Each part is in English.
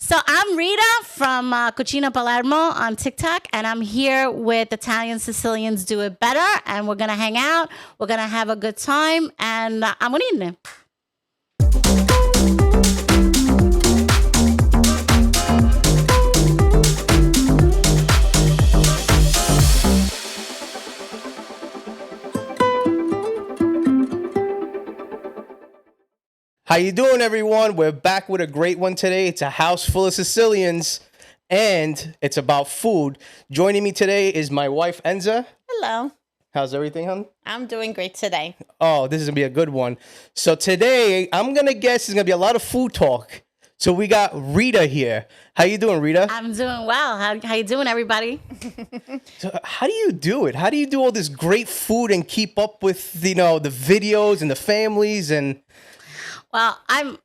So I'm Rita from Cucina Palermo on TikTok, and I'm here with Italian Sicilians Do It Better, and we're gonna hang out. We're gonna have a good time, and I'm gonna eat it. How you doing, everyone? We're back with a great one today. It's a house full of Sicilians, and it's about food. Joining me today is my wife, Enza. Hello. How's everything, hon? I'm doing great today. Oh, this is going to be a good one. So today, I'm going to guess there's going to be a lot of food talk. So we got Rita here. How you doing, Rita? I'm doing well. How you doing, everybody? So how do you do it? How do you do all this great food and keep up with, the videos and the families and... Well, I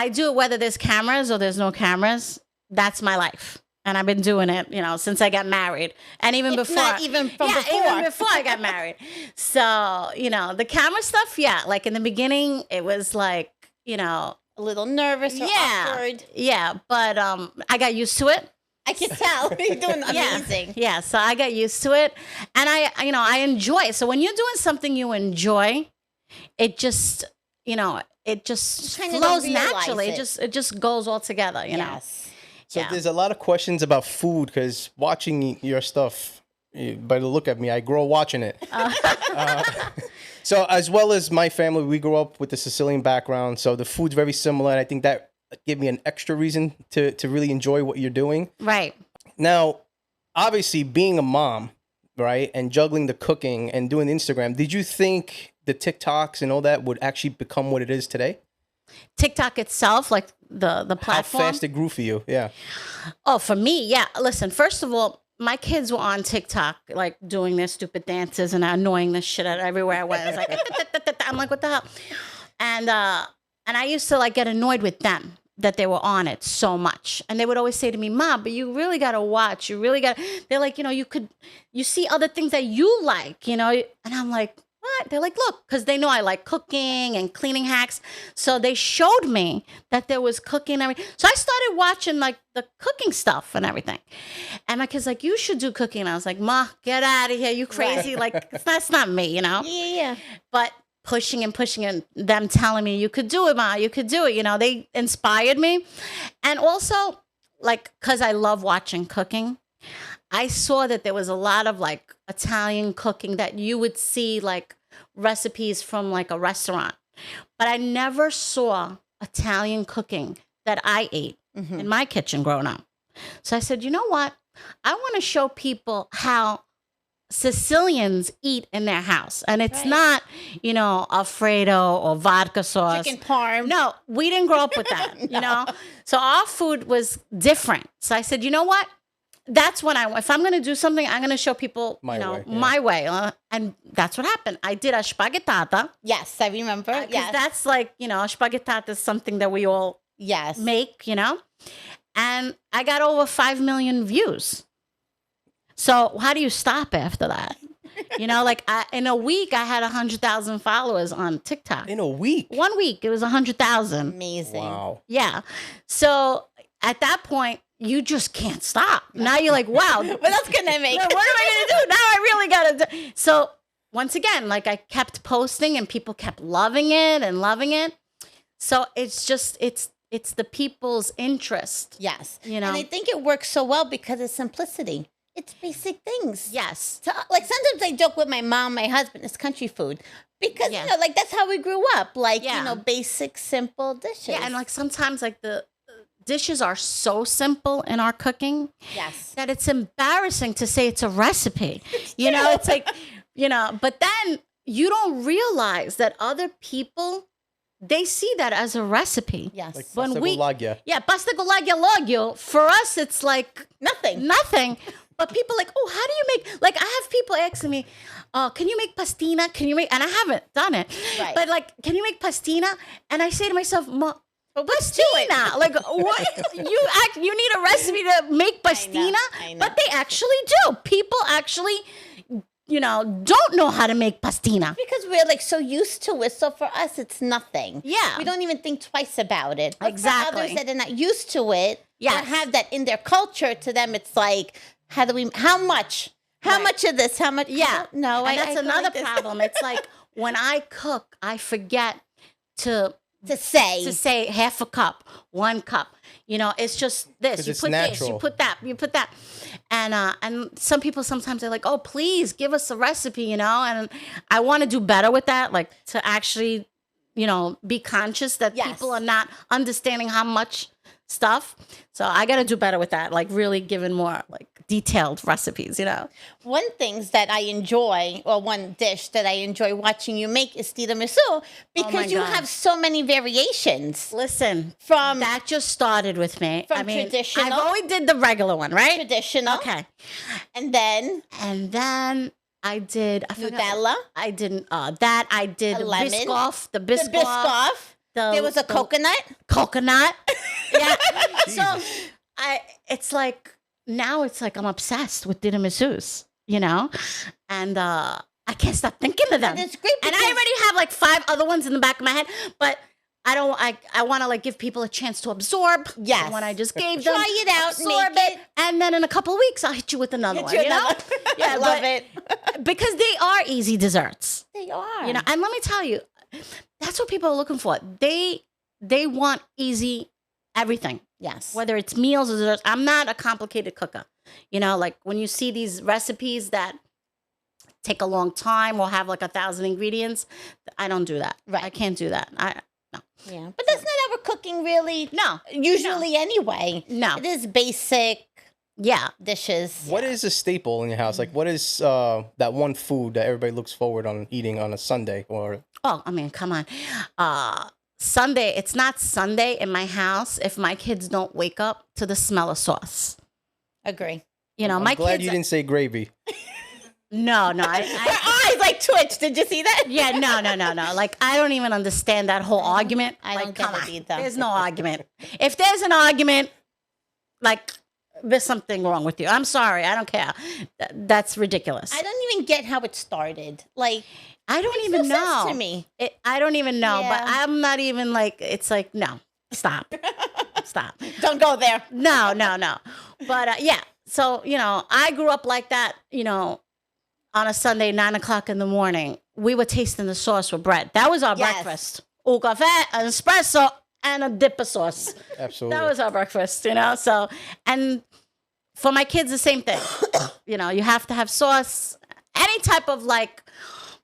do it whether there's cameras or there's no cameras. That's my life. And I've been doing it, since I got married. And even before. Not even before. Even before I got married. So, the camera stuff, like in the beginning, it was like, a little nervous or awkward. Yeah, but I got used to it. I can tell. You're doing amazing. Yeah, so I got used to it. And I enjoy it. So when you're doing something you enjoy, it just... it just flows naturally. It just goes all together, you know. So there's a lot of questions about food because watching your stuff, by the look at me, I grow watching it. So as well as my family, we grew up with the Sicilian background. So the food's very similar. And I think that gave me an extra reason to really enjoy what you're doing. Right. Now, obviously being a mom, right, and juggling the cooking and doing Instagram, did you think the TikToks and all that would actually become what it is today? TikTok itself, like the platform? How fast it grew for you, yeah. Oh, for me, yeah. Listen, first of all, my kids were on TikTok, like doing their stupid dances and annoying the shit out everywhere I went. I was like, I'm like, what the hell? And I used to like get annoyed with them that they were on it so much. And they would always say to me, Mom, but you really got to watch. You really got they're like, you see other things that you like, And I'm like, what? They're like, look, because they know I like cooking and cleaning hacks. So they showed me that there was cooking and everything. So I started watching like the cooking stuff and everything. And my kid's like, you should do cooking. And I was like, Ma, get out of here. You crazy. Right. Like, that's not me, Yeah. But pushing and them telling me, you could do it, Ma, you could do it. They inspired me. And also, like, because I love watching cooking, I saw that there was a lot of like Italian cooking that you would see like recipes from like a restaurant. But I never saw Italian cooking that I ate in my kitchen growing up. So I said, you know what? I want to show people how Sicilians eat in their house. And it's not, Alfredo or vodka sauce. Chicken parm. No, we didn't grow up with that, So our food was different. So I said, you know what? That's when if I'm going to do something, I'm going to show people, my way. And that's what happened. I did a spaghettata. Yes, I remember. Because that's like, a spaghettata is something that we all make, And I got over 5 million views. So how do you stop after that? In a week, I had 100,000 followers on TikTok. In a week? 1 week, it was 100,000. Amazing. Wow. Yeah. So at that point, you just can't stop. Now you're like, wow. What else can I make? What am I going to do? Now I really got to do. So once again, like I kept posting and people kept loving it. So it's just, it's the people's interest. Yes. And I think it works so well because it's simplicity. It's basic things. Yes. So, like sometimes I joke with my mom, my husband, it's country food. Because, like that's how we grew up. Like, basic, simple dishes. Yeah, and like sometimes like the dishes are so simple in our cooking that it's embarrassing to say it's a recipe. It's like, but then you don't realize that other people, they see that as a recipe. Yes. Like pasta golaglia. Yeah, pasta golaglia logio. For us, it's like nothing. But people like, oh, how do you make, like I have people asking me, can you make pastina? And I haven't done it. Right. But like, can you make pastina? And I say to myself, pastina. Like, what? You need a recipe to make pastina? I know. But they actually do. People actually don't know how to make pastina. Because we're like so used to it. So for us, it's nothing. Yeah. We don't even think twice about it. But Exactly. for others that are not used to it, Yes. or have that in their culture, to them, it's like, how much? How much of this? How much? Yeah. No, And that's another like this. problem. It's like when I cook, I forget to to say. say half a cup, 1 cup. It's just this. 'Cause You it's put this, you natural. put that, you put that. And some people sometimes they're like, oh, please give us a recipe, and I want to do better with that, like to actually, be conscious that Yes. people are not understanding how much stuff. So I got to do better with that, like really giving more like detailed recipes, One things that I enjoy, or one dish that I enjoy watching you make, is tiramisu, because you God. have so many variations. Listen, From that just started with me. From traditional- I've always did the regular one, right? traditional, Okay. and then And then I did Nutella, I didn't that I did A lemon. Biscoff, the the Biscoff, Biscoff. There was a the coconut. coconut. Yeah. So Jesus. it's like now it's like I'm obsessed with tiramisus, and I can't stop thinking of them. And it's great And I because- already have like 5 other ones in the back of my head, but I don't. I want to like give people a chance to absorb. Yes. the one I just gave them. Try it out, absorb make it. and then in a couple of weeks I'll hit you with another one. you another- Yeah, Love but- it. because they are easy desserts. They are. And let me tell you, that's what people are looking for. They want easy everything, Yes. whether it's meals or desserts. I'm not a complicated cooker. Like when you see these recipes that take a long time or have like 1,000 ingredients, I don't do that. Right. I can't do that. Yeah. But that's not our cooking, really. No. Usually, anyway. No. It is basic Yeah. dishes. What is a staple in your house? Like, what is that one food that everybody looks forward on eating on a Sunday? Or Oh, I mean, come on. Sunday, it's not Sunday in my house if my kids don't wake up to the smell of sauce. Agree. I'm my glad kids. you didn't say gravy. No, Her eyes like twitch. Did you see that? Yeah, no. Like, I don't even understand that whole argument. I like, don't come get on. it either. There's no argument. If there's an argument, like, there's something wrong with you. I'm sorry. I don't care. That's ridiculous. I don't even get how it started. Like, I don't makes even no sense know. to me. I don't even know. But Yeah. I'm not even like, it's like, no, stop. Stop. Don't go there. No. But yeah. So, I grew up like that, on a Sunday, 9:00 in the morning. We were tasting the sauce with bread. That was our Yes. breakfast. Un cafe, an espresso, and a dip of sauce. Absolutely. That was our breakfast, So, and for my kids, the same thing. You have to have sauce, any type of like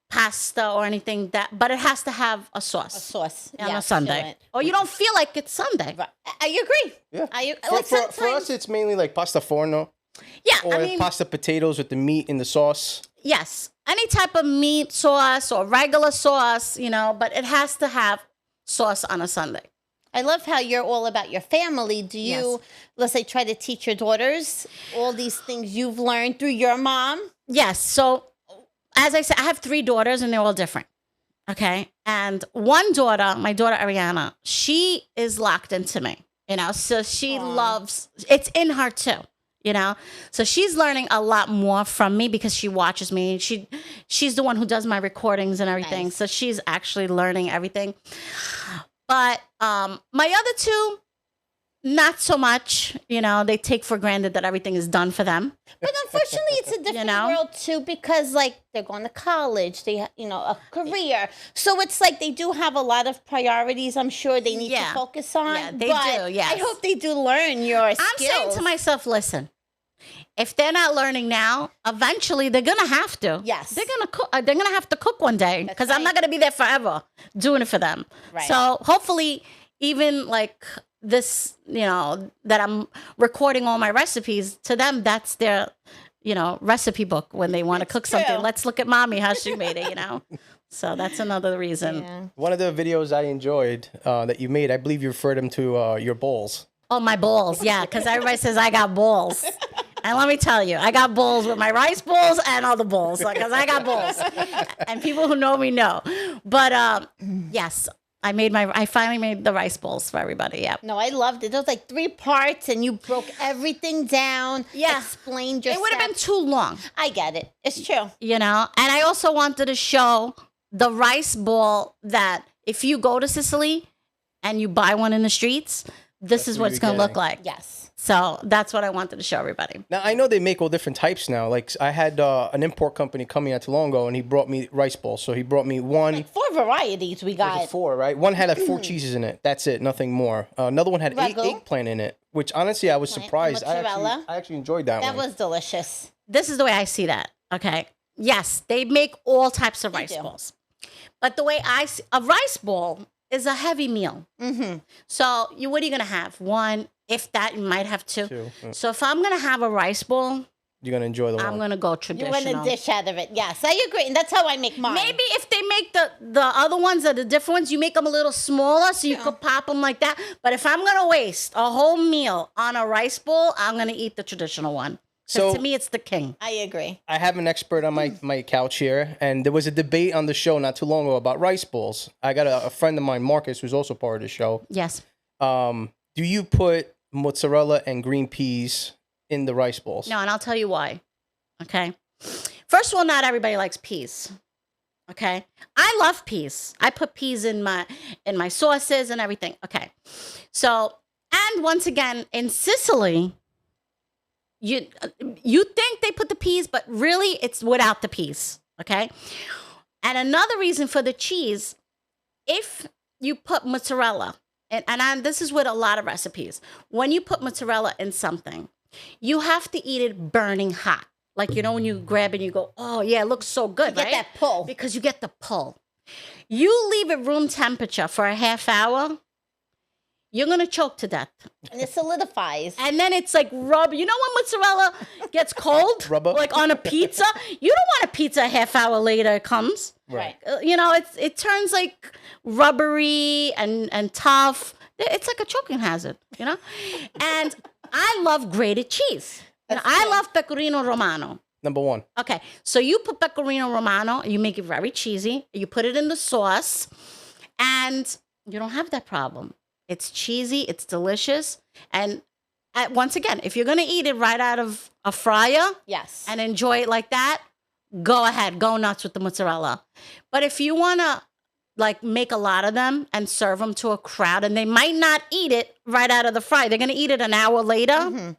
pasta or anything but it has to have a sauce. A sauce. On a Yes, Sunday. fill it. Or you don't feel like it's Sunday. Right. I agree. Yeah. Like For sometimes- us, it's mainly like pasta forno Yeah, or I mean, pasta potatoes with the meat in the sauce. yes, any type of meat sauce or regular sauce, but it has to have sauce on a Sunday. I love how you're all about your family. Do you, let's say, try to teach your daughters all these things you've learned through your mom? Yes. So, as I said, I have 3 daughters and they're all different. Okay. And one daughter, my daughter Ariana, she is locked into me, so she loves, it's in her too, so she's learning a lot more from me because she watches me. She's the one who does my recordings and everything. Nice. So she's actually learning everything. But my other 2, not so much, they take for granted that everything is done for them. But unfortunately, it's a different world too, because like they're going to college, they a career, so it's like they do have a lot of priorities. I'm sure they need to focus on. Yeah, they but do, yes. I hope they do learn your skills. I'm saying to myself, listen, if they're not learning now, eventually they're gonna have to. Yes. they're gonna cook. They're gonna have to cook one day because That's I'm not gonna be there forever doing it for them. Right. So hopefully, even like this, that I'm recording all my recipes to them, that's their, recipe book when they want to cook something. true. Let's look at mommy how she made it. So that's another reason. Yeah. One of the videos I enjoyed that you made, I believe you referred them to your bowls. Oh, my bowls. Yeah, because everybody says I got bowls. And let me tell you, I got bowls with my rice bowls and all the bowls because I got bowls. And people who know me know. But yes, I finally made the rice balls for everybody. Yeah. No, I loved it. There was like 3 parts, and you broke everything down. Yeah. Explained your It would have been steps. too long, I get it. It's true. you know? And I also wanted to show the rice ball that if you go to Sicily and you buy one in the streets, this is what what it's you're going to look getting. like. Yes. So that's what I wanted to show everybody. Now, I know they make all different types now. Like, I had an import company coming not too long ago, and he brought me rice balls. So he brought me one. Like 4 varieties we Was it got. 4, right? One had like 4 cheeses in it. That's it, nothing more. Another one had 8 Ragu. eggplant in it, which honestly I was surprised. Mozzarella. I actually enjoyed that That one. was delicious. This is the way I see that. Okay. Yes, they make all types of rice do. balls. But the way I see a rice ball is a heavy meal. Mm-hmm. So what are you going to have? One, if that, you might have 2. 2. So if I'm going to have a rice ball, You're gonna enjoy the one. I'm going to go You traditional. want a dish out of it. Yes, I agree. And that's how I make mine. Maybe if they make the other ones or the different ones, you make them a little smaller so you could pop them like that. But if I'm going to waste a whole meal on a rice bowl, I'm going to eat the traditional one. So So- to me, it's the king. I agree. I have an expert on my couch here, and there was a debate on the show not too long ago about rice balls. I got a friend of mine, Marcus, who's also part of the show. Yes. Do you put mozzarella and green peas in the rice balls? No, and I'll tell you why. Okay. First of all, not everybody likes peas. Okay. I love peas. I put peas in my sauces and everything. Okay. So, and once again, in Sicily, you think they put the peas, but really it's without the peas. Okay. And another reason for the cheese, if you put mozzarella, this is with a lot of recipes, when you put mozzarella in something, you have to eat it burning hot. Like, you know, when you grab it and you go, oh, yeah, it looks so good, Get right? that pull. Because you get the pull. You leave it room temperature for a half hour, you're going to choke to death. And it solidifies. And then it's like rubber. You know when mozzarella gets cold? Rubber? Like on a pizza? You don't want a pizza a half hour later it comes. Right. You know, it turns like rubbery and tough. It's like a choking hazard, you know? And I love grated cheese. You know, I love pecorino romano. Number 1. Okay, so you put pecorino romano, you make it very cheesy, you put it in the sauce, and you don't have that problem. It's cheesy, it's delicious, and once again, if you're going to eat it right out of a fryer Yes. and enjoy it like that, go ahead, go nuts with the mozzarella. But if you want to like make a lot of them and serve them to a crowd, and they might not eat it right out of the fry, they're going to eat it an hour later. Mhm.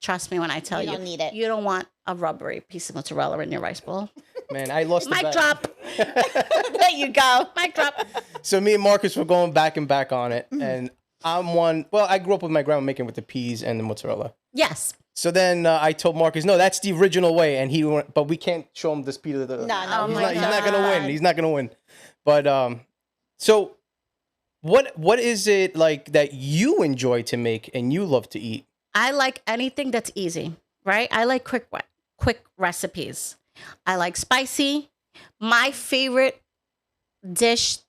Trust me when I tell you, You don't need it. You don't want a rubbery piece of mozzarella in your rice bowl. Man, I lost the Mic bet. drop. There you go. Mic drop. So me and Marcus were going back and back on it, and I'm one. Well, I grew up with my grandma making with the peas and the mozzarella. Yes. So then I told Marcus, no, that's the original way, and he went, but we can't show him the speed of the. No, Oh he's, my not, he's not gonna God. win. He's not gonna win. But so what is it like that you enjoy to make and you love to eat? I like anything that's easy, right? I like quick recipes. I like spicy. My favorite dish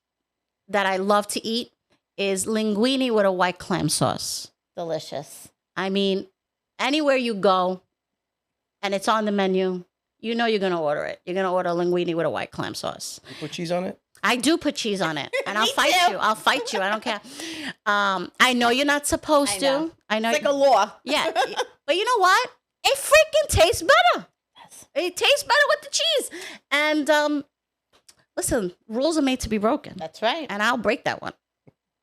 that I love to eat is linguine with a white clam sauce. Delicious. I mean, anywhere you go and it's on the menu, you know you're going to order it. You're going to order linguine with a white clam sauce. You put cheese on it? I do put cheese on it, and I'll Me fight too. you. I'll fight you. I don't care. I know you're not supposed I to. know. I know. It's like a law. Yeah, but you know what? It freaking tastes better. Yes. It tastes better with the cheese. And listen, rules are made to be broken, That's right. and I'll break that one.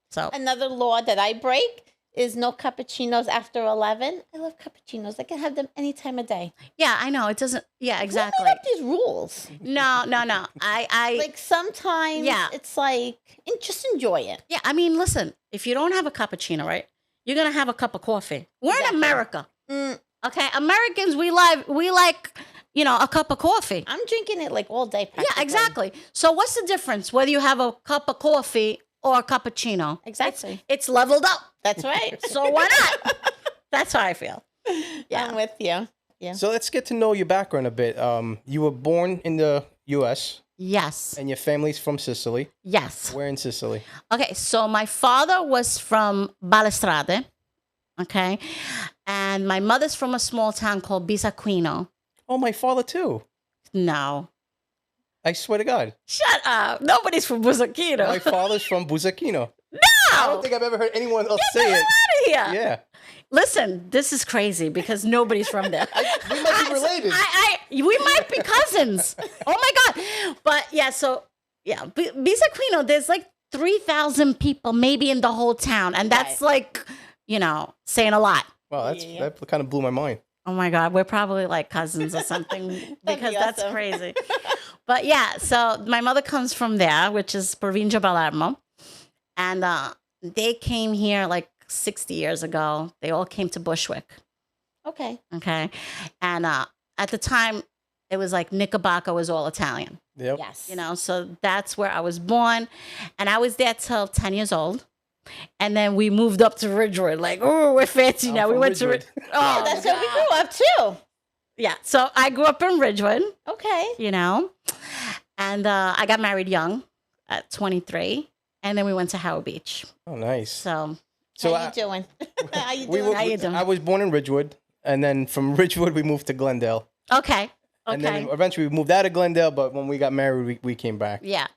So Another law that I break is no cappuccinos after 11. I love cappuccinos. I can have them any time of day. yeah, I know it doesn't. Yeah, Who exactly. made up these rules? No. I Like sometimes Yeah. it's like, just enjoy it. yeah. I mean, listen. If you don't have a cappuccino, right, you're gonna have a cup of coffee. We're in Exactly. America, Mm, okay? Americans, we like a cup of coffee. I'm drinking it like all day. Yeah, Practically. exactly. So what's the difference whether you have a cup of coffee or a cappuccino? Exactly. It's leveled up. That's right. So why not? That's how I feel. Yeah. I'm with you. Yeah. So let's get to know your background a bit. You were born in the U.S. Yes. and your family's from Sicily. Yes. Where in Sicily? Okay, so my father was from Balestrade, okay? And my mother's from a small town called Bisaquino. Oh, my father too. No. I swear to God. Shut up. Nobody's from Busacchino. My father's from Busacchino. No. I don't think I've ever heard anyone else say it. Get out of here. Yeah. Listen, this is crazy because nobody's from there. We might be related. We might be cousins. Oh my God. But yeah, so yeah, Bisacquino, there's like 3,000 people maybe in the whole town. And that's like, saying a lot. Wow, that kind of blew my mind. Oh my God, we're probably like cousins or something because that's crazy. But yeah, so my mother comes from there, which is Provincia Palermo. And they came here like 60 years ago. They all came to Bushwick. Okay. And at the time, it was like Knickerbocker was all Italian. Yep. Yes. So that's where I was born. And I was there till 10 years old. And then we moved up to Ridgewood. Like, oh, we're fancy now. We went Ridgewood. to Oh, that's where we grew up too. Yeah. So I grew up in Ridgewood. Okay. And I got married young at 23. And then we went to Howard Beach. Oh, nice. So how you doing? How you doing? How you doing? I was born in Ridgewood. And then from Ridgewood, we moved to Glendale. Okay. And then eventually we moved out of Glendale, but when we got married, we came back. Yeah.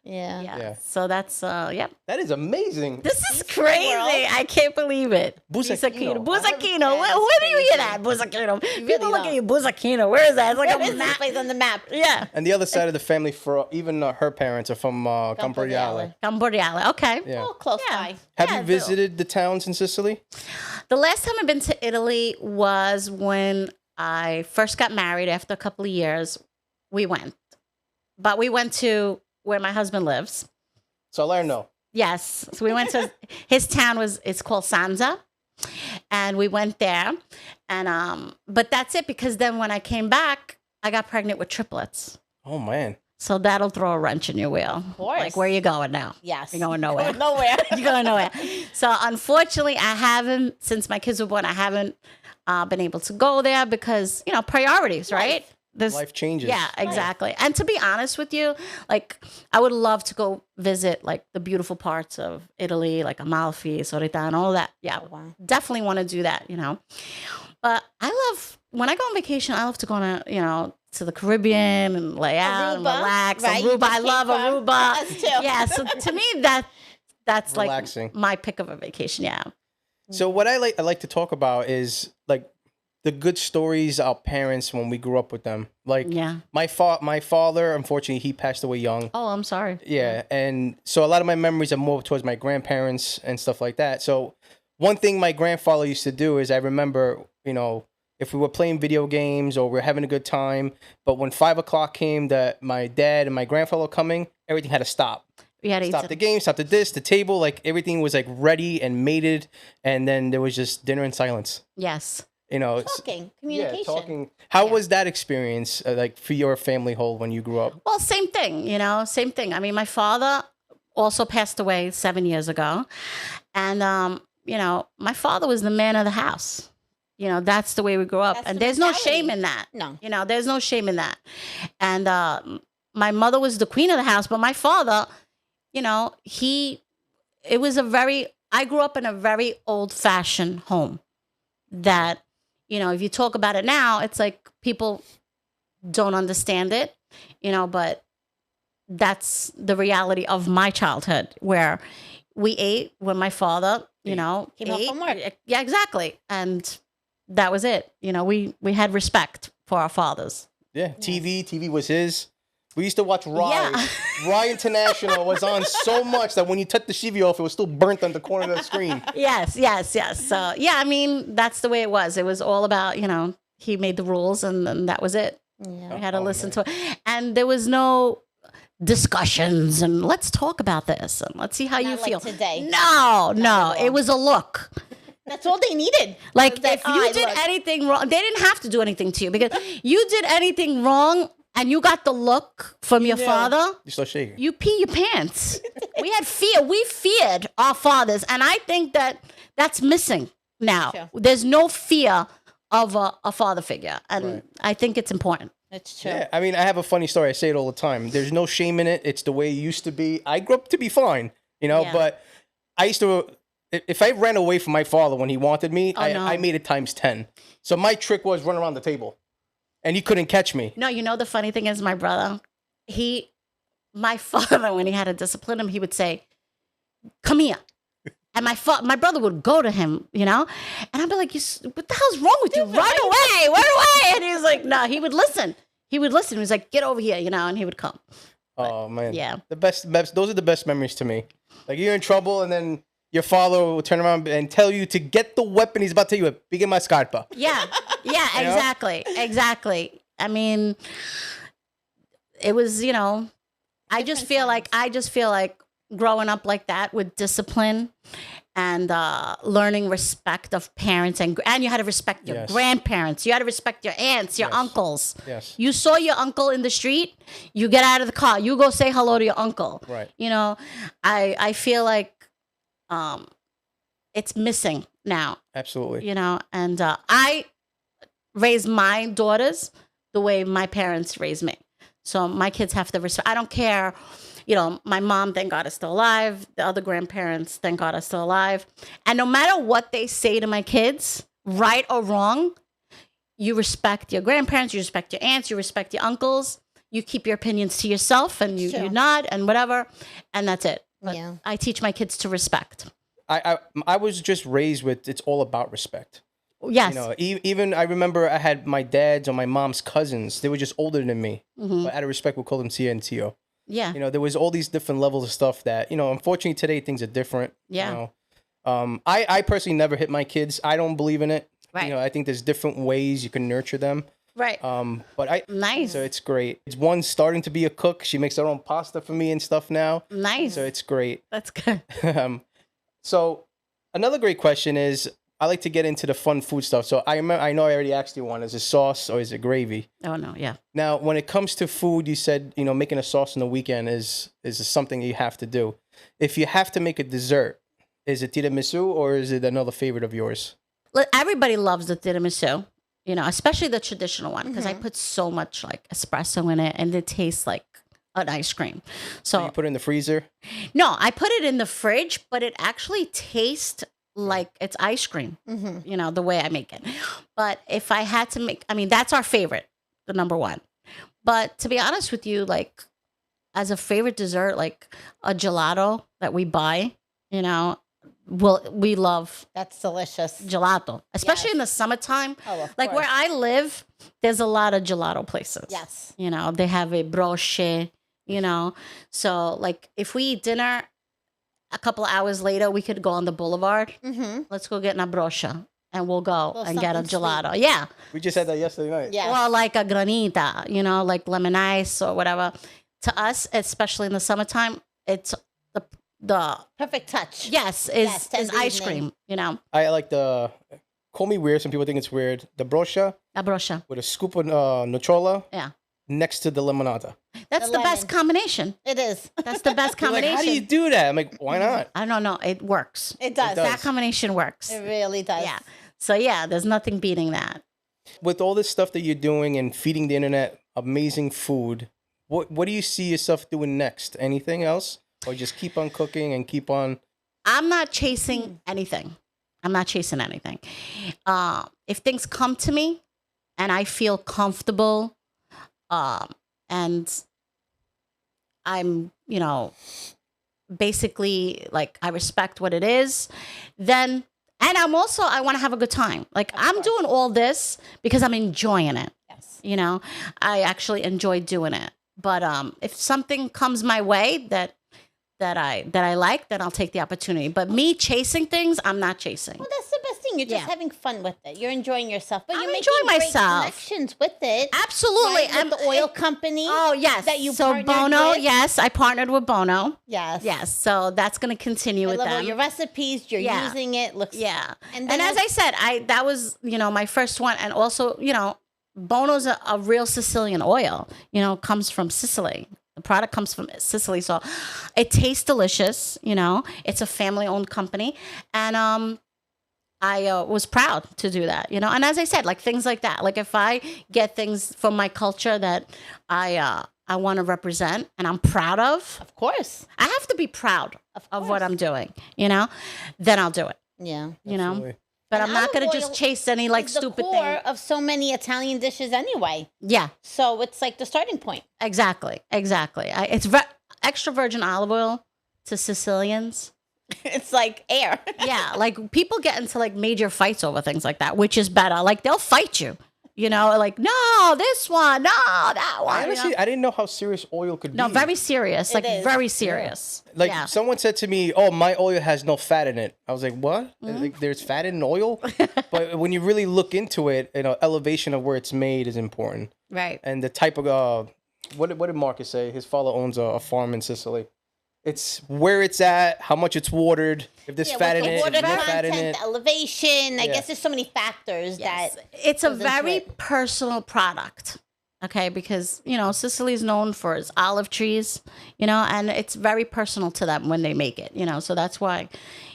So that's, That is amazing. This is crazy. I can't believe it. Busacchino. Busacchino. Where do you hear that? Busacchino. People look at you, Busacchino. Where is that? It's like a map. Place on the map. Yeah. And the other side of the family, for even her parents are from Camporeale. Camporeale. Okay. Yeah. Oh, close by. Have you visited the towns in Sicily? The last time I've been to Italy was when I first got married. After a couple of years, we went. But we went to where my husband lives. Salerno. Yes. So we went to his town it's called Sanza. And we went there. And but that's it, because then when I came back, I got pregnant with triplets. Oh man. So that'll throw a wrench in your wheel. Of course. Like, where you going now? Yes. You're going nowhere. Nowhere. You're going nowhere. So unfortunately, I haven't, since my kids were born, I haven't been able to go there because, priorities, right? Life changes. Yeah, exactly. And to be honest with you, like, I would love to go visit like the beautiful parts of Italy, like Amalfi, Rita, and all that. Yeah, definitely want to do that, But when I go on vacation, I love to go on to the Caribbean and lay out and relax. Right? Aruba, I love Aruba. Us too. Yeah, so to me that's relaxing. Like my pick of a vacation. Yeah. So what I like to talk about is like the good stories our parents when we grew up with them. Like my father, unfortunately, he passed away young. Oh, I'm sorry. Yeah, and so a lot of my memories are more towards my grandparents and stuff like that. So one thing my grandfather used to do is I remember, if we were playing video games or we're having a good time, but when 5 o'clock came that my dad and my grandfather were coming, everything had to stop. We had to stop the game, stop the table, like everything was like ready and mated, and then there was just dinner in silence. Yes. Talking, communication. Yeah, talking. How was that experience like for your family whole when you grew up? Well, same thing, same thing. I mean, my father also passed away 7 years ago, and my father was the man of the house. That's the way we grew up. That's and the there's no mentality. shame in that. No. There's no shame in that. And my mother was the queen of the house, but my father, I grew up in a very old-fashioned home that, if you talk about it now, it's like people don't understand it, but that's the reality of my childhood, where we ate when my father, came home from work. Yeah, exactly. And that was it. We had respect for our fathers. Yeah, TV was his. We used to watch Rye. Yeah. Rye International was on so much that when you took the TV off, it was still burnt on the corner of the screen. Yes. So, yeah, I mean, that's the way it was. It was all about, he made the rules and that was it. Yeah. We had to listen to it. And there was no discussions and let's talk about this and let's see how you Not feel. like today. No. It was a look. That's all they needed. Like, Was that if you did anything wrong, they didn't have to do anything to you, because you did anything wrong and you got the look from your father, You start shaking. you pee your pants. We had fear. We feared our fathers. And I think that's missing now. Sure. There's no fear of a father figure. And I think it's important. That's true. Yeah, I mean, I have a funny story. I say it all the time. There's no shame in it. It's the way it used to be. I grew up to be fine, but I used to, if I ran away from my father when he wanted me, I made it times 10. So my trick was run around the table and he couldn't catch me. No, the funny thing is my brother, my father, when he had to discipline him, he would say, "Come here." And my brother would go to him, and I'd be like, "What the hell's wrong with you? Run away, run away!" And he was like, "No." He would listen. He was like, "Get over here," and he would come. Oh man, yeah, the best. Those are the best memories to me. Like you're in trouble, and then your father will turn around and tell you to get the weapon. He's about to tell you, "Begin my scarpa." Yeah, exactly. I mean, it was, I just feel like growing up like that with discipline and learning respect of parents and you had to respect your grandparents. You had to respect your aunts, your uncles. Yes. You saw your uncle in the street, you get out of the car, you go say hello to your uncle. Right. I feel like it's missing now. Absolutely. And I raise my daughters the way my parents raised me. So my kids have to respect. I don't care. My mom, thank God, is still alive. The other grandparents, thank God, are still alive. And no matter what they say to my kids, right or wrong, you respect your grandparents, you respect your aunts, you respect your uncles. You keep your opinions to yourself and you nod and whatever. And that's it. But I teach my kids to respect. I was just raised with it's all about respect. Yes. Even I remember I had my dad's or my mom's cousins. They were just older than me. Mm-hmm. But out of respect, we called them Tia and Tio. Yeah. There was all these different levels of stuff that, unfortunately today things are different. Yeah. I personally never hit my kids. I don't believe in it. Right. I think there's different ways you can nurture them. Right. Nice. So it's great. It's one starting to be a cook. She makes her own pasta for me and stuff now. Nice. So it's great. That's good. So another great question is, I like to get into the fun food stuff. So I know I already asked you one. Is it sauce or is it gravy? Oh, no. Yeah. Now, when it comes to food, you said, making a sauce on the weekend is something you have to do. If you have to make a dessert, is it tiramisu or is it another favorite of yours? Look, everybody loves the tiramisu, especially the traditional one because I put so much like espresso in it and it tastes like an ice cream. So you put it in the freezer? No, I put it in the fridge, but it actually tastes like it's ice cream, the way I make it. But if I had to make, that's our favorite, the number one. But to be honest with you, like as a favorite dessert, like a gelato that we buy, we love. That's delicious. Gelato, especially in the summertime. Oh, of like course. where I live, there's a lot of gelato places. Yes. They have a broche, So like if we eat dinner, a couple of hours later, we could go on the boulevard. Mm-hmm. Let's go get a broccia, and we'll go and get a gelato. Sweet. Yeah. We just had that yesterday night. Yeah. Or like a granita, like lemon ice or whatever. To us, especially in the summertime, it's the perfect touch. Yes, is ice cream. I like call me weird. Some people think it's weird. The broccia. A broccia. With a scoop of nocciola. Yeah. Next to the limonata. That's the best combination. It is. That's the best combination. Like, how do you do that? I'm like, why not? I don't know. It works. It does. That combination works. It really does. Yeah. So yeah, there's nothing beating that. With all this stuff that you're doing and feeding the internet amazing food, what do you see yourself doing next? Anything else? Or just keep on cooking and keep on? I'm not chasing anything. If things come to me and I feel comfortable, and I'm, basically like I respect what it is, then, and I want to have a good time. Like I'm doing all this because I'm enjoying it. Yes. I actually enjoy doing it. But if something comes my way that I like, then I'll take the opportunity. But me chasing things, I'm not chasing. Well, that's the best thing. You're just having fun with it. You're enjoying yourself. But I'm you're enjoying making myself. great connections with it. Absolutely. Right? With the oil company. Oh, yes. That you so partnered Bono, with. yes. I partnered with Bono. Yes. Yes. So that's going to continue I with love them. all your recipes. You're using it. Looks. Yeah. And as I said, that was, my first one. And also, Bono's a real Sicilian oil, comes from Sicily. The product comes from Sicily, so it tastes delicious. It's a family-owned company, and I was proud to do that. And as I said, like things like that. Like if I get things from my culture that I want to represent and I'm proud of course, I have to be proud of what I'm doing. Then I'll do it. Yeah, Absolutely. But I'm not going to just chase any like stupid thing. thing. Of so many Italian dishes anyway. Yeah. So it's like the starting point. Exactly. extra virgin olive oil to Sicilians. It's like air. Yeah, like people get into like major fights over things like that, which is better. Like they'll fight you. You know, like, no, this one, no, that one. Honestly, I didn't know how serious oil could be. No, very serious. Like, very serious. Yeah. Like, someone said to me, oh, my oil has no fat in it. I was like, what? Like, there's fat in oil? But when you really look into it, elevation of where it's made is important. Right. And the type of, what did Marcus say? His father owns a farm in Sicily. It's where it's at, how much it's watered, if there's fat in it, if there's no fat in it. Elevation. I guess there's so many factors that... It's a very personal product, okay? Because, Sicily is known for its olive trees, and it's very personal to them when they make it, so that's why,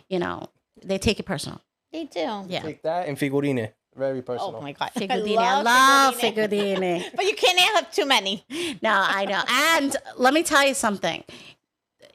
they take it personal. They do. Yeah. Take that and figurine. Very personal. Oh, my God. Figurine. I love figurine. But you can't have too many. No, I know. And let me tell you something.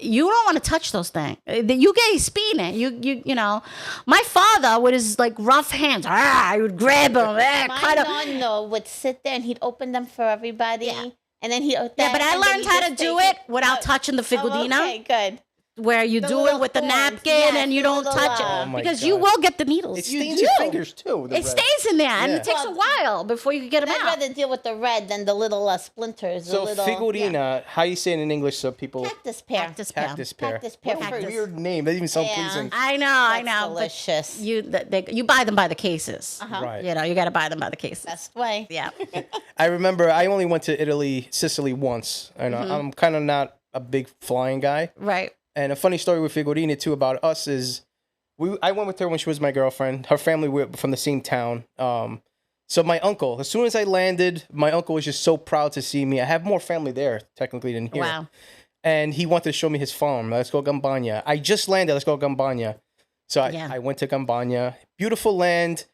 You don't want to touch those things. You get spine. You know. My father with his like rough hands, I would grab them. My nonno would sit there and he'd open them for everybody. Yeah. And then but I learned how to do it without touching the figurina. Okay, good. Where you do it with the napkin and you don't touch it because you will get the needles. It stains your fingers too. It stays in there and it takes a while before you can get them out. I'd rather deal with the red than the little splinters. So figurina, how you say it in English so people... Cactus pear. Cactus pear. What a weird name. That doesn't even sound pleasing. I know. Delicious. You buy them by the cases. Right. You got to buy them by the cases. Best way. Yeah. I remember I only went to Sicily once. And I'm kind of not a big flying guy. Right. And a funny story with Figurina, too, about us is I went with her when she was my girlfriend. Her family were from the same town. So my uncle, as soon as I landed, my uncle was just so proud to see me. I have more family there, technically, than here. Wow. And he wanted to show me his farm. Let's go Gambagna. I just landed. Let's go Gambagna. So I went to Gambagna. Beautiful land.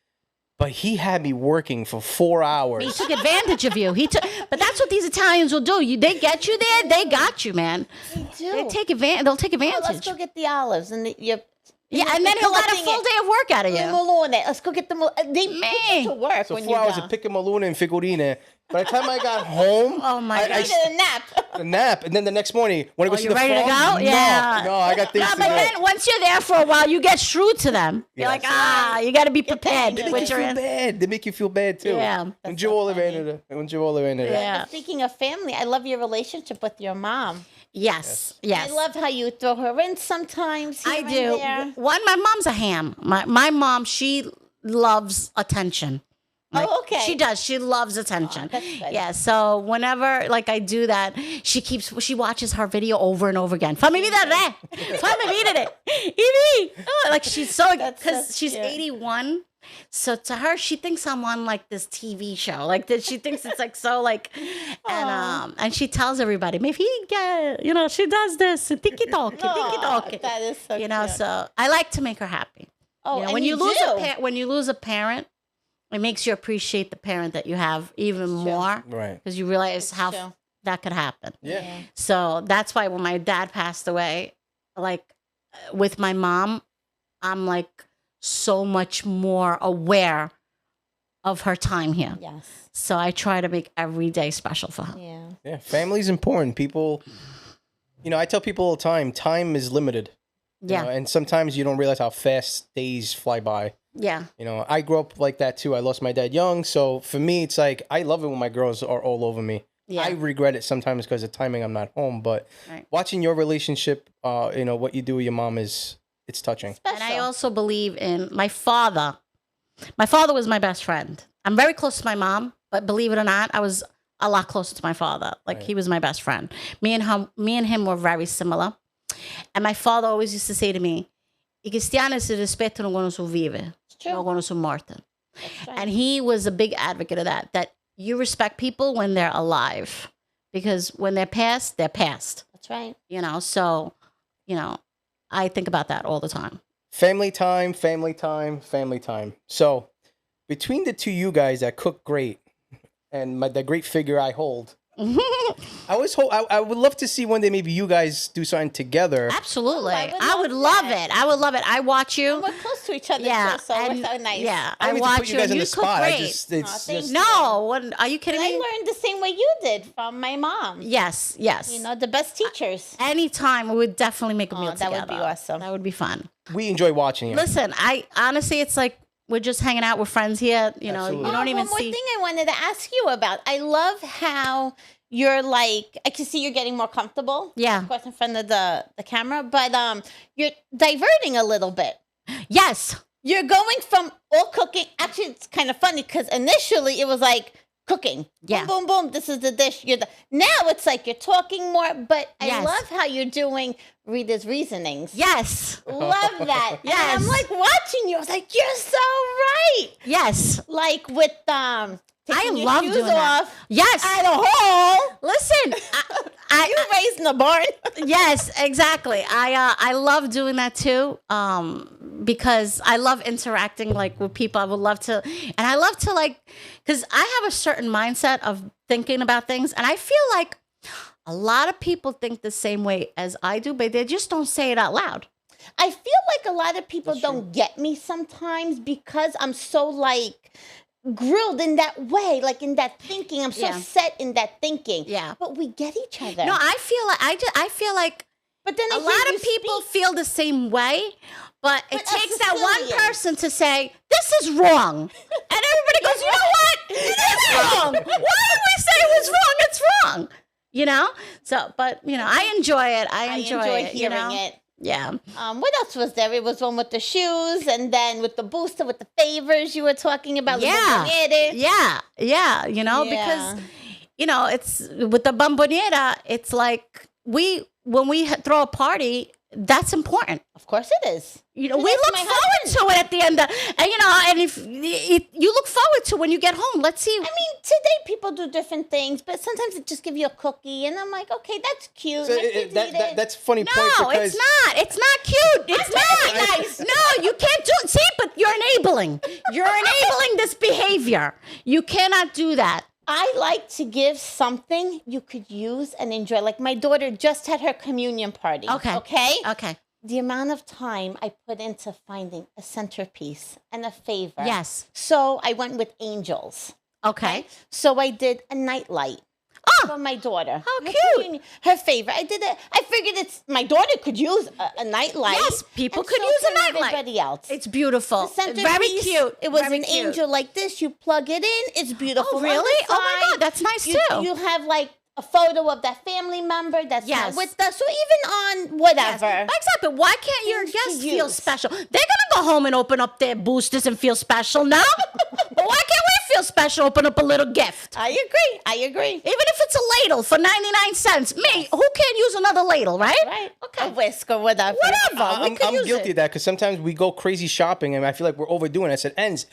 But he had me working for 4 hours. He took advantage of you. But that's what these Italians will do. They get you there. They got you, man. They do. They'll take advantage. Oh, let's go get the olives and and then he'll get a full day of work out of you. Let's go get them. They make you to work. So when 4 hours of picking malone and Figurine. By the time I got home, I did a nap. A nap, and then the next morning, when I go see the farm, ready to go? Yeah. No, I got things to do. But then once you're there for a while, you get shrewd to them. You're like, you got to be prepared. They make you feel bad. They make you feel bad too. Yeah. Yeah. Speaking of family, I love your relationship with your mom. Yes. I love how you throw her in sometimes. I do. My mom's a ham. My mom, she loves attention. Like, okay. She does. She loves attention. That's good. Yeah. So whenever I do that, she watches her video over and over again. Fammi vedere. Fammi vedere. Like she's because she's 81. So to her, she thinks I'm on like this TV show, like that. She thinks it's like so and she tells everybody, maybe she does this, tiki talk. That is so cute. So I like to make her happy. Oh, when you lose a parent, it makes you appreciate the parent that you have even more, right? Because you realize how that could happen. Yeah. So that's why when my dad passed away, like with my mom, I'm like so much more aware of her time here. Yes. So I try to make every day special for her. Yeah. Yeah. Family's important. People, I tell people all the time is limited. Yeah. And sometimes you don't realize how fast days fly by. Yeah. I grew up like that too. I lost my dad young. So for me, it's like, I love it when my girls are all over me. Yeah. I regret it sometimes because of timing. I'm not home, but watching your relationship, what you do with your mom it's touching. Special. And I also believe in my father. My father was my best friend. I'm very close to my mom, but believe it or not, I was a lot closer to my father. Like he was my best friend. Me and him were very similar. And my father always used to say to me, I cristiani si rispettano quando sono vive, not quando sono morte. Right. And he was a big advocate of that you respect people when they're alive. Because when they're past, they're past. That's right. So, I think about that all the time. Family time, family time, family time. So, between the two you guys that cook great and the great figure I hold, I always hope. I would love to see one day maybe you guys do something together. Absolutely. Oh, I would love it. I would love it. I watch you. And we're close to each other, Yeah, too, so and- we're so nice. Yeah, I I don't mean to watch put you guys on and the you cook spot. great. It's thank just you. No, are you kidding And I me? learned the same way you did from my mom. Yes, yes. You know, the best teachers. Anytime we would definitely make a meal that together. would be awesome. That would be fun. we enjoy watching it. Listen, I honestly, it's like we're just hanging out with friends here. You know, Absolutely. you don't even one more see. thing I wanted to ask you about. I love how you're like, I can see you're getting more comfortable. Yeah. Of course, in front of the camera, but you're diverting a little bit. Yes. You're going from all cooking. Actually, it's kind of funny because initially it was like cooking. Yeah. Boom, boom, boom. This is the dish. Now it's like you're talking more, but I Yes. love how you're doing Rita's reasonings. Yes. Love that. Yes. And I'm like watching you. I was like, you're so right. Yes. Like with taking your love shoes doing that. off Yes. at a hole. Listen, You raised in the barn. yes, exactly. I love doing that too. Because I love interacting like with people. I would love to, and I love to like, because I have a certain mindset of thinking about things, and I feel like a lot of people think the same way as I do, but they just don't say it out loud. I feel like a lot of people don't get me sometimes because I'm so like grilled in that way, like in that thinking. I'm so Yeah. set in that thinking. Yeah. But we get each other. No, I feel like but then a I hear lot you of people speak. feel the same way, but it But us takes that one Sicilians. person to say, this is wrong. And everybody goes, you know what? It is wrong. Why did we say it was wrong? It's wrong. You know? So, but, you know, I enjoy it. I enjoy it. hearing You know? it. Yeah. What else was there? It was one with the shoes, and then with the booster, with the favors you were talking about. Yeah. Yeah. Yeah. You know, Yeah. because, you know, it's with the bomboniera, it's like when we throw a party, that's important. Of course it is. You know, So we that's look my forward husband. to it at the end of, and you know, and if you look forward to when you get home, let's see. I mean, today people do different things, but sometimes it just give you a cookie, and I'm like, okay, that's cute. So My kids eat it. that's a funny point No, because it's not. It's not cute. It's trying to not. be nice. No, you can't do it. See, but you're enabling. You're enabling this behavior. You cannot do that. I like to give something you could use and enjoy. Like my daughter just had her communion party. Okay. Okay. Okay. The amount of time I put into finding a centerpiece and a favor. Yes. So I went with angels. Okay. So I did a nightlight Oh, for my daughter. How Her cute. communion- Her favorite. I did it. I figured my daughter could use a nightlight. Yes, people and could so use a can nightlight. Everybody else. it's beautiful. The centerpiece, Very cute. It was Very an cute. angel like this. You plug it in. It's beautiful. Oh, on really? the Oh my side. God, that's nice you, too. You have like a photo of that family member that's Yes. not with us. So even on whatever. Yes. Exactly. Why can't your Things to guests feel use. special? They're gonna go home and open up their boosters and feel special. No, but why can't we feel special? Open up a little gift, I agree. even if it's a ladle for 99 cents. Me, who can't use another ladle, right? Right. Okay. A whisk or whatever. Whatever. We I'm could use guilty it. of that because sometimes we go crazy shopping and I feel like we're overdoing it. I said, Enz,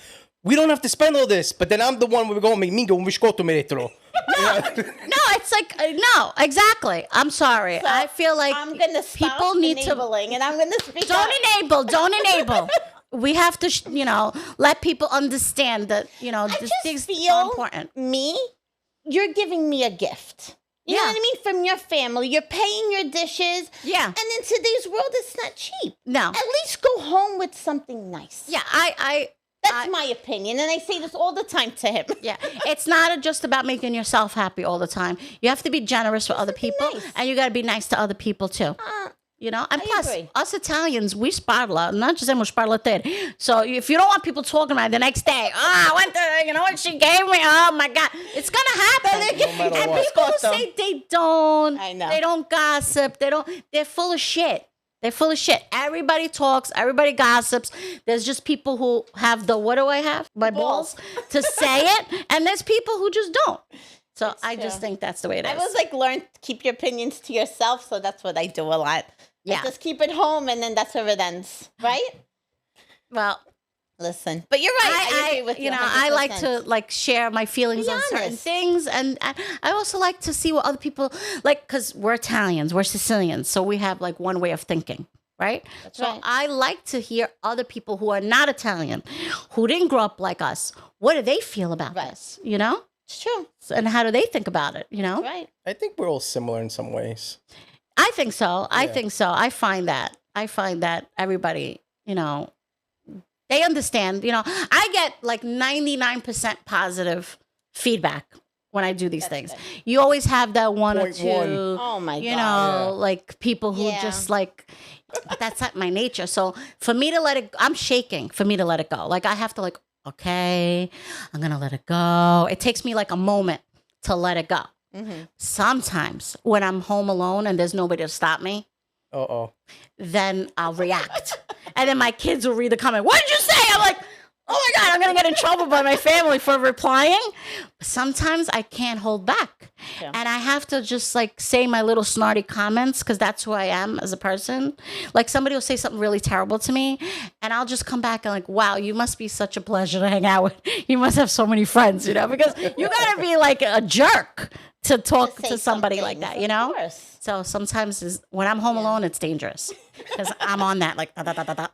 we don't have to spend all this, but then I'm the one where we're going to make me go un biscotto dietro. No, it's like no, exactly. I'm sorry. So, I feel like I'm gonna stop people need to enabling, and I'm gonna speak don't up. enable. Don't enable. We have to, let people understand that I these just things feel are important. you're giving me a gift. You know Yeah. what I mean? From your family. You're paying your dishes. Yeah. And in today's world, it's not cheap. No. At least go home with something nice. Yeah, That's my opinion. And I say this all the time to him. yeah. It's not just about making yourself happy all the time. You have to be generous with other people, nice. and you got to be nice to other people too. And I plus, agree. us Italians, we sparla, not just siamo sparlatori. So if you don't want people talking about it the next day, I went to, what she gave me? Oh my God. It's going to happen. No matter And what. people who say they don't, I know. they don't gossip, they're full of shit. They're full of shit. Everybody talks, everybody gossips. There's just people who have what do I have? My balls to say it. And there's people who just don't. So I just true. think that's the way it is. I was like, learn to keep your opinions to yourself. So that's what I do a lot. Yeah. I just keep it home and then that's where it ends. Right? well, Listen. But you're right. I agree with you. I like 100%. to share my feelings Be on certain honest. things, and I also like to see what other people like, because we're Italians, we're Sicilians, so we have like one way of thinking, right? That's so right. I like to hear other people who are not Italian, who didn't grow up like us. What do they feel about Right. this? You know? It's true. And how do they think about it, Right. I think we're all similar in some ways. I think so. Yeah. I think so. I find that everybody, they understand. I get like 99% positive feedback when I do these things. good. You always have that one or 0.1. two, Oh my God. Yeah. like people who Yeah. just like, that's not my nature. So for me to let it, I'm shaking for me to let it go. Like I have to like, okay, I'm going to let it go. It takes me like a moment to let it go. Mm-hmm. Sometimes when I'm home alone and there's nobody to stop me, then I'll react. And then my kids will read the comment. What did you say? I'm like, oh my God, I'm going to get in trouble by my family for replying. But sometimes I can't hold back. Yeah. And I have to just like say my little snarty comments because that's who I am as a person. Like somebody will say something really terrible to me and I'll just come back and like, wow, you must be such a pleasure to hang out with. You must have so many friends, because you got to be like a jerk to talk to somebody like that, Of course. So sometimes when I'm home alone, it's dangerous because I'm on that like da, da, da, da, da,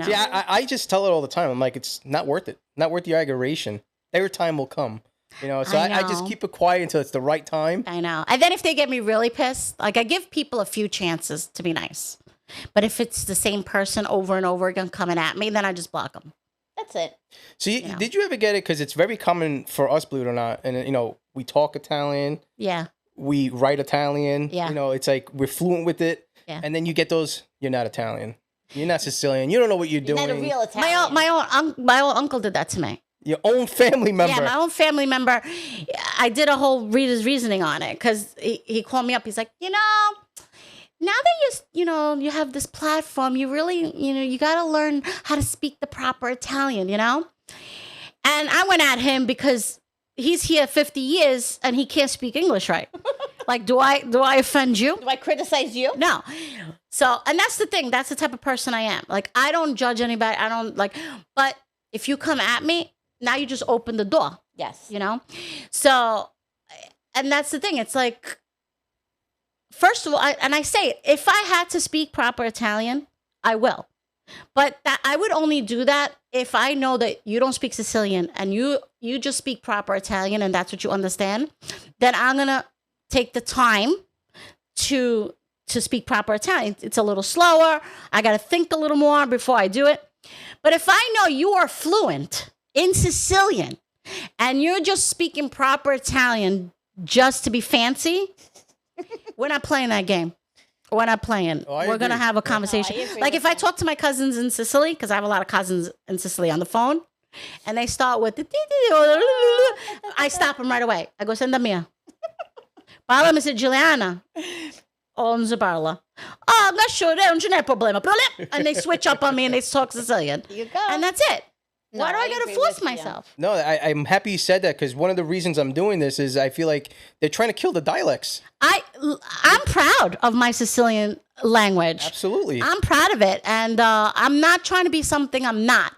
See, I just tell it all the time. I'm like, it's not worth it. Not worth the aggravation. Every time will come. So I just keep it quiet until it's the right time. I know. And then if they get me really pissed, like I give people a few chances to be nice. But if it's the same person over and over again coming at me, then I just block them. That's it. So did you ever get it? Because it's very common for us, believe it or not. And, we talk Italian. Yeah. We write Italian. Yeah. It's like we're fluent with it. Yeah. And then you get those, you're not Italian. You're not Sicilian. You don't know what you're doing. Not a real Italian. My own uncle did that to me. Your own family member. Yeah, my own family member. I did a whole Rita's reasoning on it because he called me up. He's like, now that you have this platform, you really, you got to learn how to speak the proper Italian, And I went at him because he's here 50 years and he can't speak English right. Like, do I offend you? Do I criticize you? No. So, and that's the thing. That's the type of person I am. Like, I don't judge anybody. I don't but if you come at me, now you just open the door. Yes. So, and that's the thing. It's like, first of all, I say it, if I had to speak proper Italian, I will. But I would only do that if I know that you don't speak Sicilian and you just speak proper Italian and that's what you understand. Then I'm going to take the time to speak proper Italian. It's a little slower. I got to think a little more before I do it. But if I know you are fluent in Sicilian and you're just speaking proper Italian just to be fancy, we're not playing that game. We're not playing. We're going to have a conversation. Like if I talk to my cousins in Sicily, because I have a lot of cousins in Sicily on the phone, and they start with, I stop them right away. I go, senda mia. Parla mi Giuliana. Oh, non si parla. Oh, not sure, non ce n'è problema. And they switch up on me and they talk Sicilian. You go. And that's it. No, Why do I got to agree force with you. myself? No, I'm happy you said that because one of the reasons I'm doing this is I feel like they're trying to kill the dialects. I'm proud of my Sicilian language. Absolutely. I'm proud of it. And I'm not trying to be something I'm not.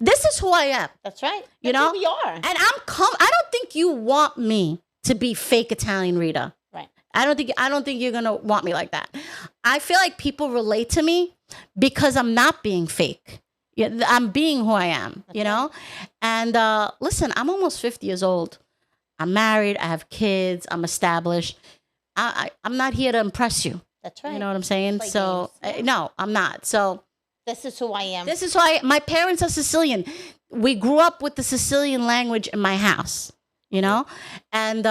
This is who I am. That's right. You That's know? who we are. And I don't think you want me to be fake Italian Rita. Right. I don't think you're going to want me like that. I feel like people relate to me because I'm not being fake. Yeah, I'm being who I am, And listen, I'm almost 50 years old. I'm married. I have kids. I'm established. I'm not here to impress you. That's right. You know what I'm saying? Play So, games. no, I'm not. So, This is who I am. this is why my parents are Sicilian. We grew up with the Sicilian language in my house, and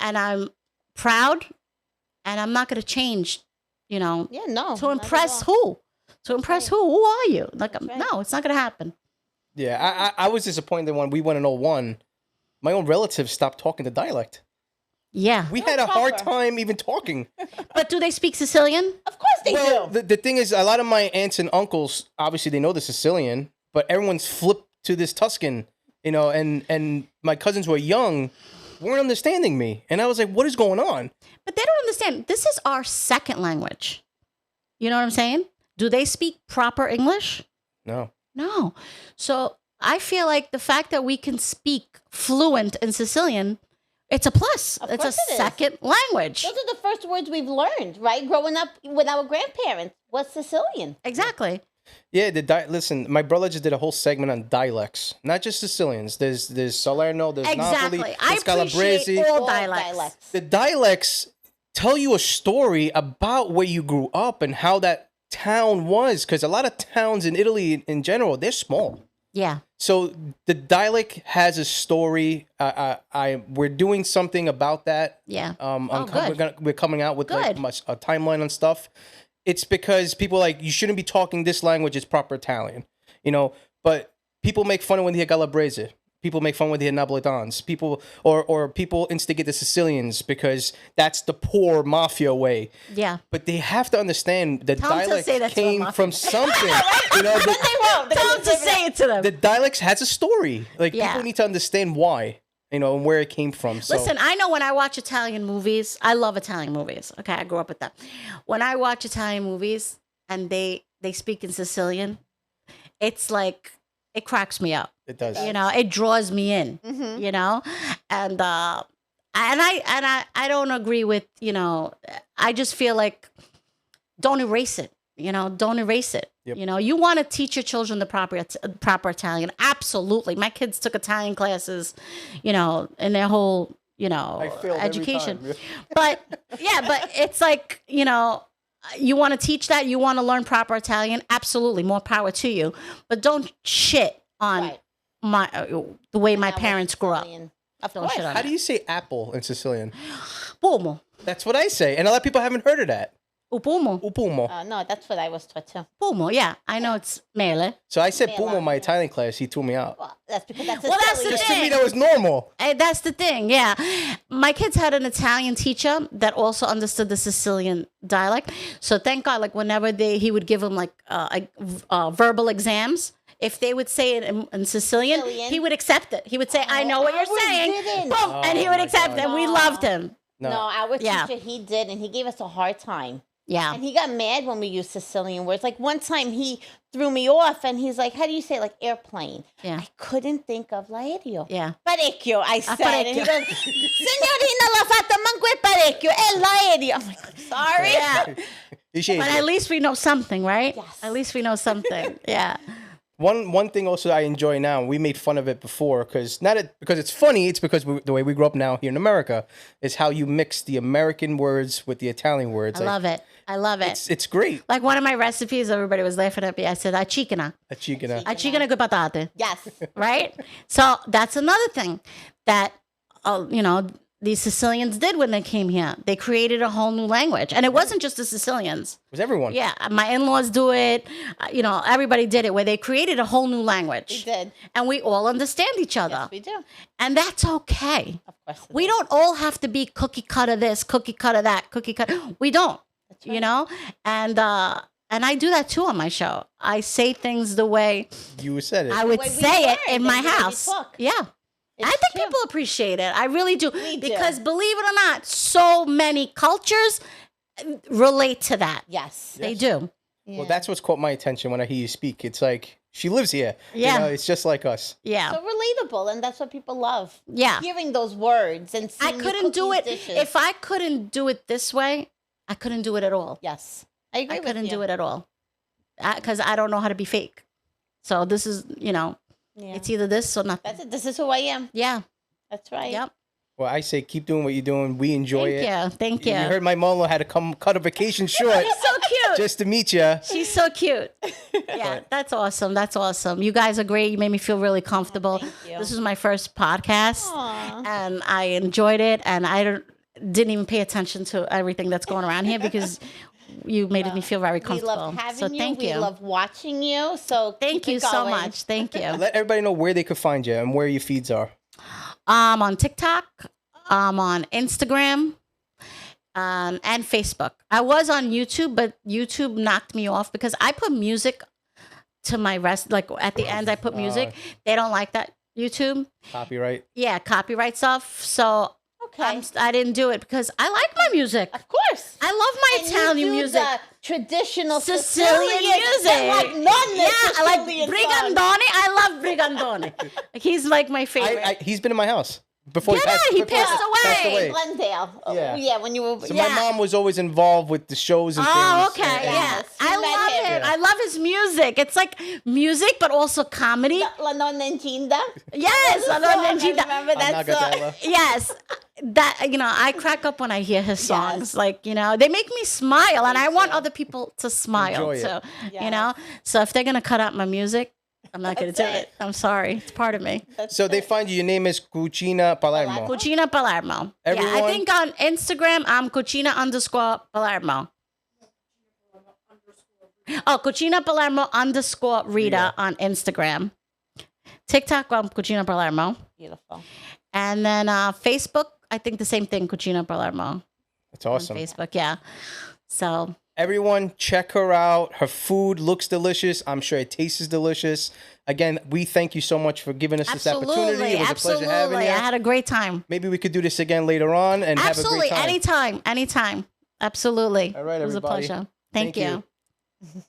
I'm proud, and I'm not going to change, Yeah, no. to not at impress all. who? To impress who? Who are you? Like, That's right. no, it's not going to happen. Yeah, I was disappointed when we went in 01. My own relatives stopped talking the dialect. Yeah. We You're had a hard proper. time even talking. But do they speak Sicilian? Of course they Well, do. the thing is, a lot of my aunts and uncles, obviously they know the Sicilian, but everyone's flipped to this Tuscan, and my cousins who are young weren't understanding me. And I was like, what is going on? But they don't understand. This is our second language. You know what I'm saying? Do they speak proper English? No. No. So I feel like the fact that we can speak fluent in Sicilian, it's a plus. Of It's a course it is. second language. Those are the first words we've learned, right? Growing up with our grandparents was Sicilian. Exactly. Yeah, listen, my brother just did a whole segment on dialects, not just Sicilians. There's Salerno, there's Exactly. Napoli, I there's Calabrese. appreciate all dialects. The dialects tell you a story about where you grew up and how that town was, because a lot of towns in Italy in general, they're small. Yeah. So the dialect has a story. We're doing something about that. Yeah. Good. We're coming out with like a timeline on stuff. It's because people like, you shouldn't be talking this language. It's proper Italian, you know. But people make fun of when they hear Calabrese. People make fun when they hear Napolitans. People or people instigate the Sicilians because that's the poor mafia way. Yeah. But they have to understand that Tell them to dialect say that's came mafia. from something. You know, They won't. Tell them to say it to them. the dialects has a story. Like Yeah. people need to understand why, you know, and where it came from. So Listen, I know when I watch Italian movies, I love Italian movies. Okay, I grew up with them. When I watch Italian movies and they speak in Sicilian, it's like it cracks me up. it does. You know, it draws me in. You know, and I don't agree with, you know. I just feel like don't erase it. You know, don't erase it. Yep. You know, you want to teach your children the proper Italian. Absolutely. My kids took Italian classes, you know, in their whole, you know, I failed every education. time. But yeah, but it's like, you know, you want to teach that, you want to learn proper Italian. Absolutely. More power to you. But don't shit on the way my parents grew up. Of Don't course. shit on How it. do you say apple in Sicilian? Pumo. That's what I say, and a lot of people haven't heard of that. Pumo. Upumo. No, that's what I was taught too. Pumo. Yeah, I know it's mele. So I said pumo in my Italian class. He threw me out. Well, that's because that's Well, that's the Sicilian. Because to me thing. that was normal. That's the thing, yeah. My kids had an Italian teacher that also understood the Sicilian dialect. So thank God, like whenever he would give them like verbal exams, if they would say it in Sicilian, he would accept it. He would say, "I know what you're ours saying," didn't. boom, and he would my accept it. God. And we loved him. No, our Yeah. teacher, he did, and he gave us a hard time. Yeah, And he got mad when we used Sicilian words. Like one time he threw me off and he's like, how do you say it? Like airplane? yeah, I couldn't think of l'aereo. yeah. Parecchio, I said. And he parecchio. goes, Signorina, l'ha fatta manco il parecchio, è l'aereo. I'm like, I'm sorry. Yeah. You should- But at least we know something, right? Yes. At least we know something. Yeah. One thing also I enjoy now, we made fun of it before, because because it's funny, it's because the way we grew up now here in America is how you mix the American words with the Italian words. I love it. I love it. It's great. Like one of my recipes, everybody was laughing at me. I said, "Achicana, achicana con patate." Yes. Right? So that's another thing that, you know, these Sicilians did when they came here. They created a whole new language. And it wasn't just the Sicilians. It was everyone. Yeah, my in-laws do it. You know, everybody did it where they created a whole new language. We did. And we all understand each other. Yes, we do. And that's okay. Of course. We don't all have to be cookie cutter this, cookie cutter that, cookie cutter. We don't, you know? And I do that too on my show. I say things the way You said it. I would way we say it learn, in the my way we house. talk. Yeah. It's I think true. people appreciate it. I really do. We do. Because believe it or not, so many cultures relate to that. Yes. They do. Well, that's what's caught my attention when I hear you speak. It's like, she lives here. Yeah. You know, it's just like us. Yeah. So relatable, and that's what people love. Yeah. Hearing those words and I seeing you couldn't cook do these it. dishes. If I couldn't do it this way, I couldn't do it at all. Yes. I agree I couldn't with you. do it at all. Because I don't know how to be fake. So this is, you know, Yeah. it's either this or nothing. That's it. This is who I am. Yeah. That's right. Yep. Well, I say keep doing what you're doing. We enjoy it. Thank you. Thank you. You heard my mom had to come cut a vacation short She's so cute. just to meet you. She's so cute. Yeah, that's awesome. That's awesome. You guys are great. You made me feel really comfortable. thank you. This is my first podcast, Aw. and I enjoyed it. And didn't even pay attention to everything that's going around here because you made me feel very We comfortable. love having so you. thank we you. love watching you. So Thank keep you it so going. much. Thank you. Let everybody know where they could find you and where your feeds are. On TikTok, on Instagram, and Facebook. I was on YouTube, but YouTube knocked me off because I put music to my rest. Like at the end, I put music. They don't like that YouTube. Copyright. Yeah, copyright stuff. So Okay. I didn't do it because I like my music. Of course. I love my And Italian you do music. the traditional Sicilian music. and like Yeah, I like Sicilian Brigandone. I love Brigandone. He's like my favorite. He's been in my house. before Yeah, he passed away. Glendale. Yeah. Yeah, when you were. So my mom was always involved with the shows and things. Oh, okay. and- Yeah. You I met love him. it. Yeah. I love his music. It's like music, but also comedy. La Nonna Ginda. Yes, I love Ninjita. Remember that song? Anagadela. Yes. That, I crack up when I hear his songs. Yes. Like, they make me smile, and I want other people to smile Enjoy it. too. Yes. So if they're gonna cut out my music, I'm not gonna do That's it. it. I'm sorry. It's part of me. So they find you. Your name is Cucina Palermo. Cucina Palermo. Yeah, Everyone- I think on Instagram I'm Cucina_Palermo. Oh, Cucina Palermo _ Rita on Instagram. TikTok, I'm Cucina Palermo. Beautiful. And then Facebook, I think the same thing, Cucina Palermo. That's awesome. On Facebook, yeah. So Everyone, check her out. Her food looks delicious. I'm sure it tastes delicious. Again, we thank you so much for giving us this opportunity. It was a pleasure having you. I had a great time. Maybe we could do this again later on and have a Absolutely, great time. anytime. Absolutely. All right, It was a everybody. pleasure. Thank you. you.